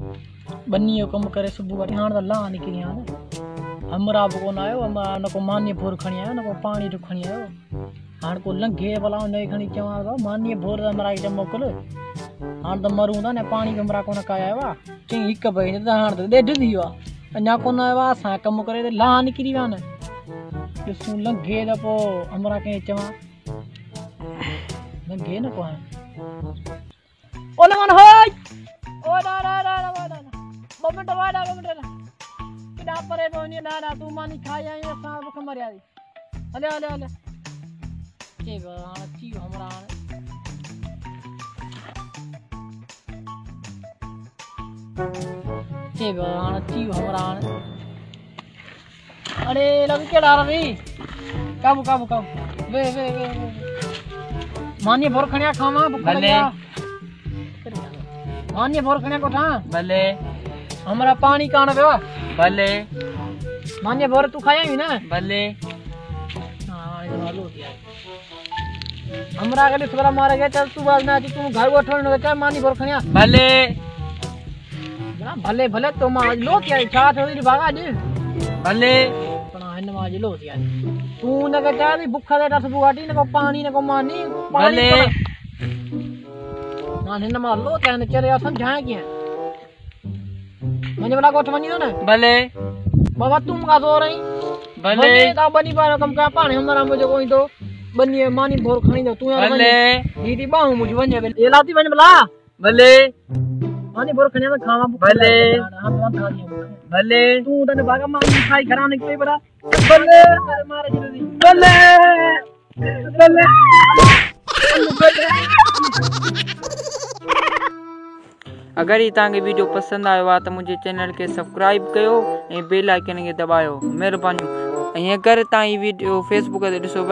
बन्नी जो कम करे सुबह वठी हाणे त लाह निकिरी हाणे हमरा बि कोन आयो न को मानी भोर खणी आयो न को पाणी जो खणी आयो हाणे को लंघे भला उन खणी चवां थो मानी भोर त हमरा खे मोकिल हाणे त मरूं था न पाणी बि हमरा कोन कयो आहे चई हिकु भई न त हाणे त ॾेढ थी वियो आहे अञा कोन आयो आहे असां कमु करे त लाह निकिरी विया न ॾिसूं लंघे त पोइ हमरा कंहिं चवां लंघे न को ओ न हाय ओ ना ॿ मिंट वाड़ा ॿ मिंट केॾा परे पियो वञे ना तूं मानी खाई आई असां बुख मरिया थी हले हले हले के हाणे थी वियो हमरा हाणे के हाणे थी वियो हमरा हाणे अरे रवि केड़ा रवि काबू काबू काबू वे वे वे मानी भोर खणिया खावा बुख लगा मानी भोर खणिया कोठा भले हमरा पानी कान वियो भले मानी भोर तू खाया ही ना भले हां ये वालो दिया हमरा के थोड़ा मारे गए चल तू बाज ना तू घर उठण के मानी भोर खणिया भले ना भले भले तो मां लो क्या छा थोड़ी भागा जी भले पण हन मां लो दिया तू न के चा भूख दे रस बुआटी न को पानी न को मानी भले ना हिन मां लो क्या न चरे समझाए क्या मुझे बला गोठ वनी ना भले बाबा तुम का सो रही भले ता बनी बार कम का पानी हमरा मुझे कोई तो बनी मानी भोर खणी दो तू भले दीदी बाहु मुझे वने ए लाती वन बला भले मानी भोर खणी तो खावा भले हम खा लिया भले तू तने भागा मानी खाई घरा निकले बड़ा भले मारे जल्दी भले भले अगर ये तव्हांखे वीडियो पसंद आयो आहे त मुंहिंजे चैनल खे सब्सक्राइब कयो ऐं बेल आइकन खे दबायो महिरबानी ऐं अगरि तव्हां हीअ वीडियो फेसबुक ते ॾिसो